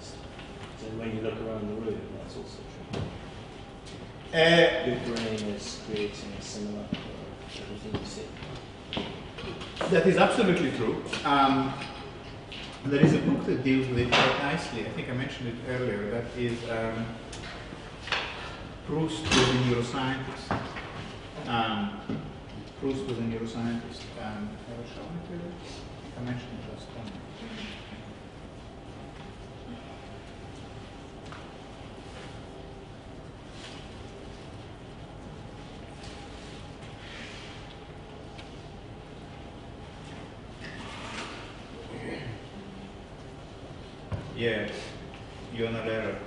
generalised. So when you look around the room, that's also true. Your brain is creating a similar for everything you see. That is absolutely true. There is a book that deals with it quite nicely. I think I mentioned it earlier. That is Proust was a neuroscientist. Proust was a neuroscientist. Have I shown it to you? I mentioned it last time. Yes, you're not error.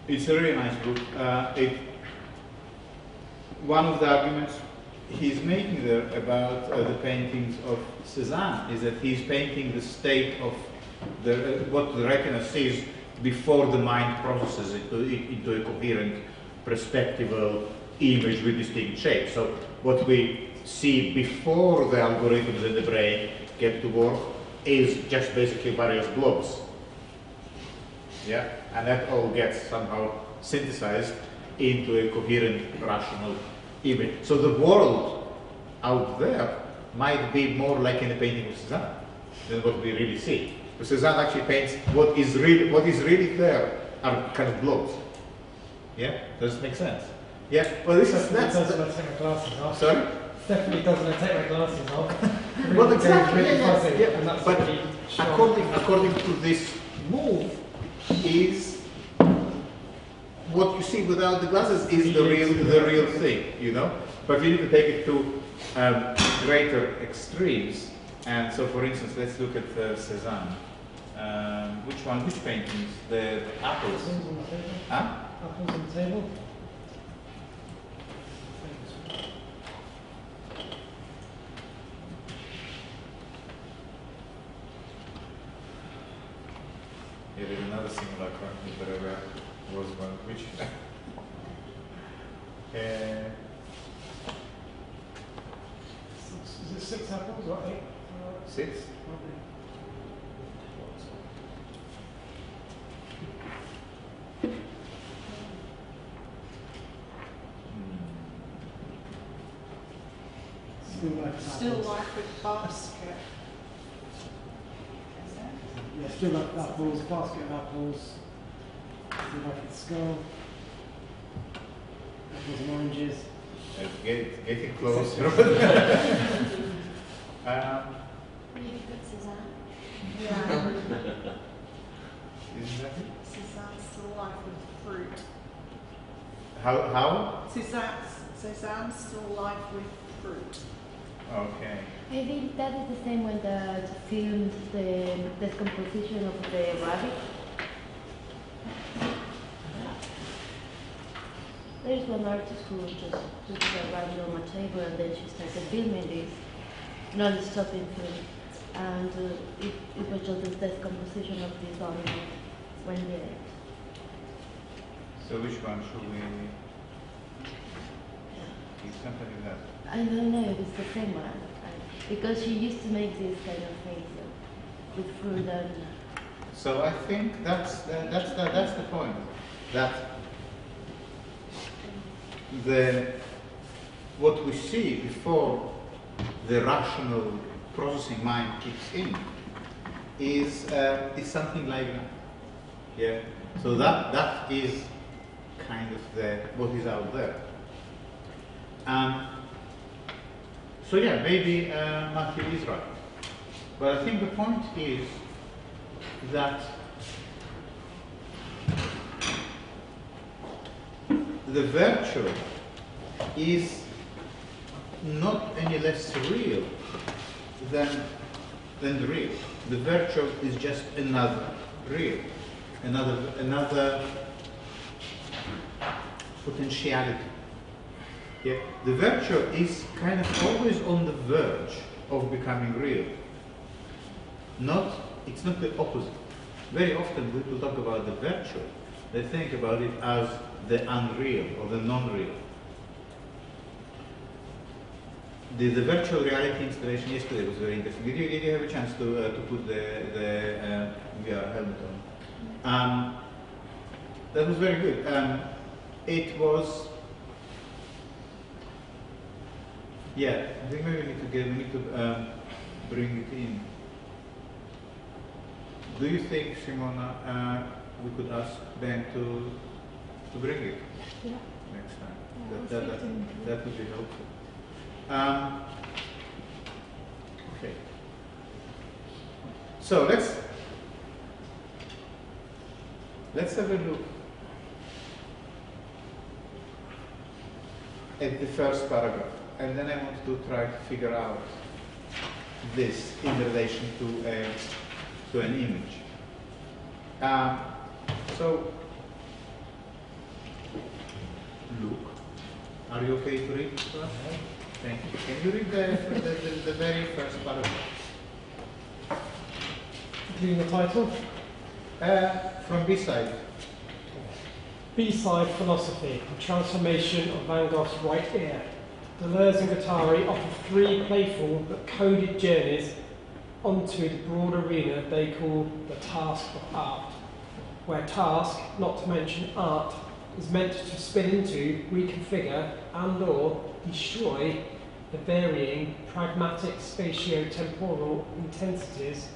It's a really nice book. One of the arguments he's making there about the paintings of Cézanne is that he's painting the state of what the retina sees before the mind processes it into a coherent, perspectival image with distinct shapes. So what we see before the algorithms in the brain get to work is just basically various blobs. Yeah, and that all gets somehow synthesized into a coherent, rational image. So the world out there might be more like in the painting of Cézanne than what we really see. Because Cézanne actually paints what is really there are kind of blobs. Yeah, does it make sense? Yeah, well, this is that's. Take my glasses off. Sorry. Definitely doesn't let take my glasses off. Well, exactly. Yeah. And that's But really according to this move, is what you see without the glasses is the real thing, you know. But we need to take it to greater extremes. And so, for instance, let's look at Cézanne. Which one? Which paintings? The apples. Apples on the table. Huh? Apples on the table. Yeah, there's another similar currently, but I was one. Which? Is it 6 apples or 8? 6? Still life with basket. Yeah, still like apples, basket of apples. Still like its skull. Apples and oranges. Getting closer. You put Cézanne. Yeah. Isn't that it? Cézanne still life with fruit. How? Cézanne still life with fruit. Okay. Maybe that is the same when the filmed the decomposition of the rabbit. There's one artist who just put the rabbit on my table and then she started filming this non-stopping film. And it was just the decomposition of this animal when they ate. So which one should we? It's something like that. I don't know if it's the same one. Because she used to make this kind of things with fruit and. So I think that's the point. That what we see before the rational processing mind kicks in is something like that. Yeah. So that is kind of what is out there. So yeah, maybe Matthew is right. But I think the point is that the virtue is not any less real than the real. The virtue is just another real, another potentiality. Yeah, the virtue is kind of always on the verge of becoming real. It's not the opposite. Very often when people talk about the virtue, they think about it as the unreal or the non-real. the virtual reality installation yesterday was very interesting. Did you have a chance to put the VR helmet on? That was very good. It was, yeah. I think maybe we need to bring it in. Do you think, Simona, we could ask Ben to bring it next time? That would be helpful. Okay. So let's have a look at the first paragraph, and then I want to try to figure out this in relation to an image. So, Luke, are you okay to read for us? Thank you. Can you read the very first paragraph? Including the title? From B-side. B-side philosophy, the transformation of Van Gogh's right ear. Deleuze and Guattari offer 3 playful but coded journeys onto the broad arena they call the task of art, where task, not to mention art, is meant to spin into, reconfigure, and/or destroy the varying pragmatic spatio-temporal intensities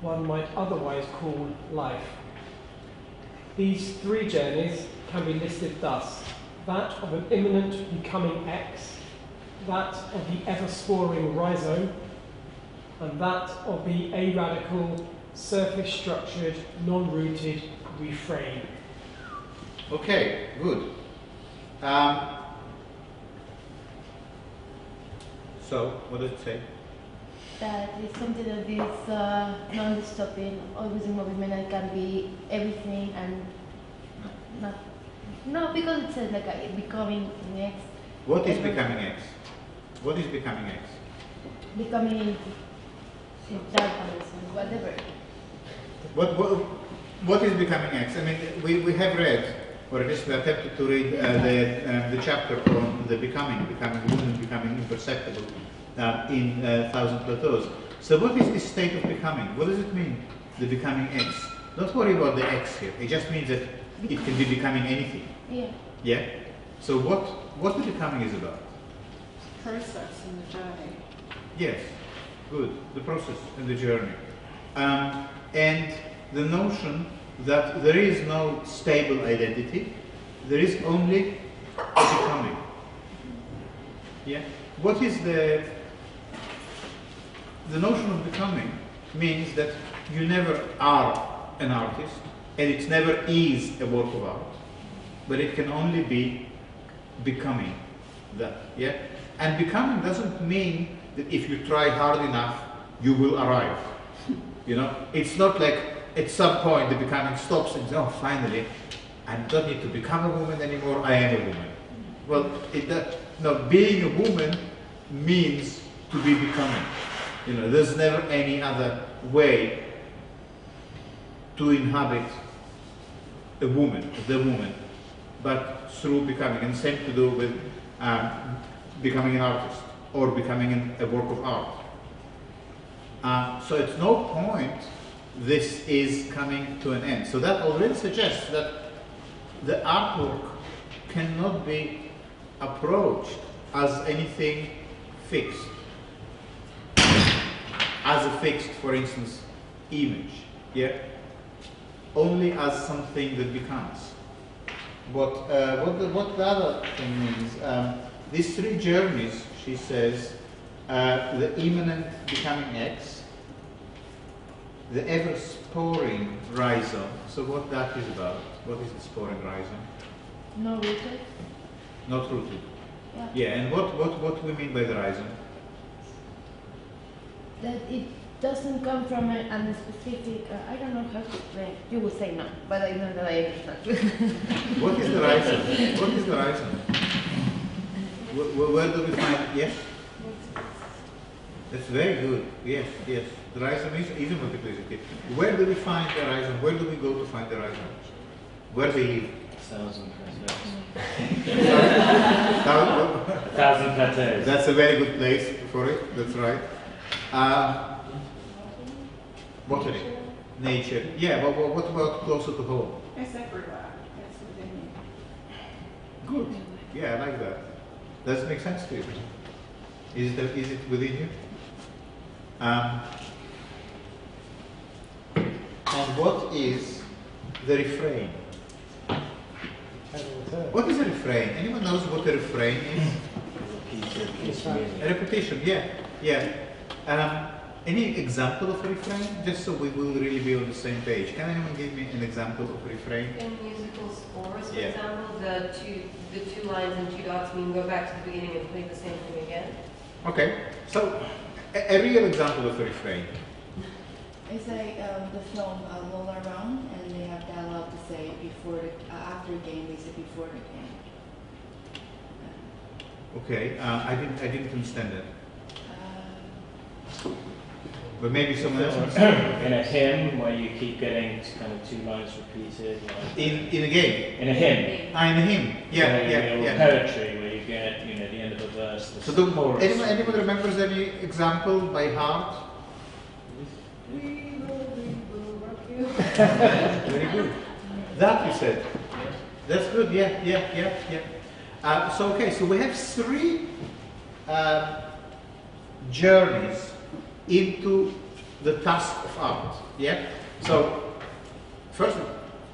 one might otherwise call life. These 3 journeys can be listed thus: that of an imminent becoming X, that of the ever-sporing rhizome, and that of the aradical, surface-structured, non-rooted refrain. Okay, good. So, what does it say? That is something that is non-stopping, always in movement, and can be everything and not. No, because it says like becoming X. What is becoming X? What is becoming X? Becoming darkness, whatever. What is becoming X? I mean, we have read, or at least we attempted to read the chapter on the becoming woman, becoming imperceptible in Thousand Plateaus. So what is this state of becoming? What does it mean, the becoming X? Don't worry about the X here. It just means that it can be becoming anything. Yeah. Yeah? So what the becoming is about? Process in the journey. Yes, good. The process and the journey. And the notion that there is no stable identity, there is only a becoming. Yeah? What is the notion of becoming means that you never are an artist, and it never is a work of art, but it can only be becoming that. Yeah? And becoming doesn't mean that if you try hard enough, you will arrive. You know, it's not like at some point the becoming stops and says, oh, finally, I don't need to become a woman anymore, I am a woman. Well, no, being a woman means to be becoming. You know, there's never any other way to inhabit a woman, the woman, but through becoming. And same to do with becoming an artist or becoming a work of art. So at no point this is coming to an end. So that already suggests that the artwork cannot be approached as anything fixed. As a fixed, for instance, image. Yeah? Only as something that becomes. But what the other thing means, these 3 journeys, she says, the immanent becoming X, the ever sporing rhizome. So what that is about? What is the sporing rhizome? No rooted. Not rooted. Yeah. Yeah, and what do we mean by the rhizome? That it doesn't come from a specific, I don't know how to explain. You will say no, but I know that I understand. What is the rhizome? What is the rhizome? Where do we find it? Yes? That's very good. Yes, yes. The rhizome is a multiplicity. Where do we find the rhizome? Where do we go to find the rhizome? Where they live? 1,000 plateaus. 1,000 plateaus. That's a very good place for it. That's right. Botany, nature. Yeah, but what about closer to home? It's everywhere. It's within you. Good. Yeah, I like that. Does it make sense to you? Is it within you? And what is the refrain? What is a refrain? Anyone knows what a refrain is? A repetition, yeah, yeah. Any example of a refrain? Just so we will really be on the same page. Can anyone give me an example of a refrain? In musical scores, for Yeah. example, the two lines and two dots mean go back to the beginning and play the same thing again. Okay, so a real example of a refrain. It's like the film Roll Around, and they have dialogue to say before after the game. They say before the game. Okay, I didn't understand that. But maybe someone else. In a hymn where you keep getting kind of 2 lines repeated. Like In a game. in a hymn. In a hymn. Yeah, yeah, Or yeah. poetry where you get, the end of a verse. The So chorus. anyone remembers any example by heart? We will rock you. Very good. That you said. That's good. Yeah. So okay, so we have 3 journeys into the task of art. Yeah. So first,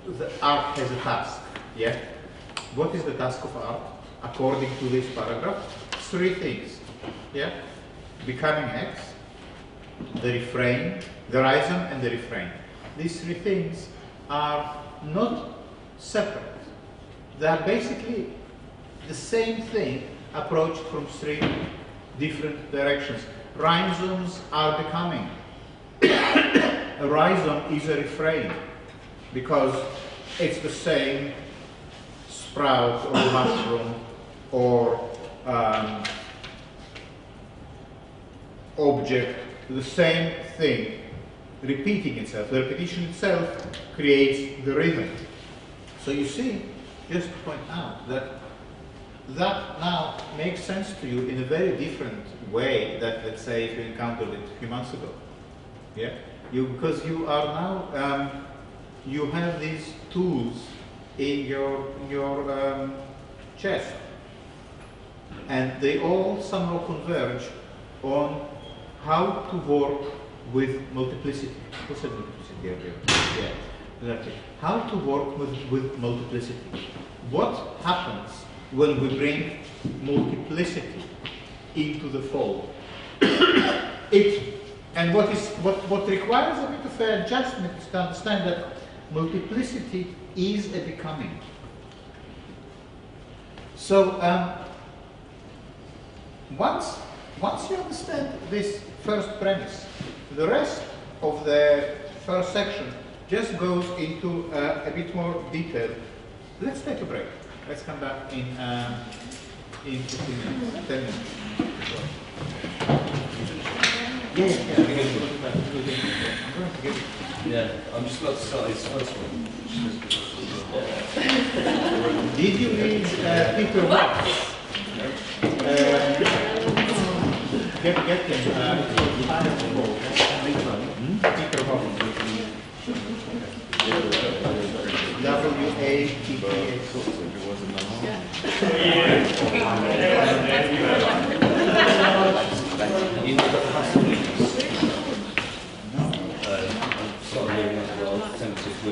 the art has a task. Yeah. What is the task of art according to this paragraph? 3 things. Yeah. Becoming X, the refrain, the rhythm, and the refrain. These 3 things are not separate. They are basically the same thing approached from 3 different directions. Rhythms are becoming. A rhythm is a refrain because it's the same sprout or mushroom or object, the same thing repeating itself. The repetition itself creates the rhythm. So you see, just to point out that now makes sense to you in a very different way that, let's say, if you encountered it a few months ago. Yeah? Because you are now, you have these tools in your chest. And they all somehow converge on how to work with multiplicity. Who said multiplicity earlier? Yeah, exactly. How to work with multiplicity. What happens when we bring multiplicity into the fold? What requires a bit of adjustment is to understand that multiplicity is a becoming. So once you understand this first premise, the rest of the first section just goes into a bit more detail. Let's take a break. Let's come back in 15 minutes, 10 minutes. Yeah, I'm just about to start this first one. Did you read Peter Hoff? Get him. Peter Hoff. W-A-T-T-H. I'm sorry, well, tempted to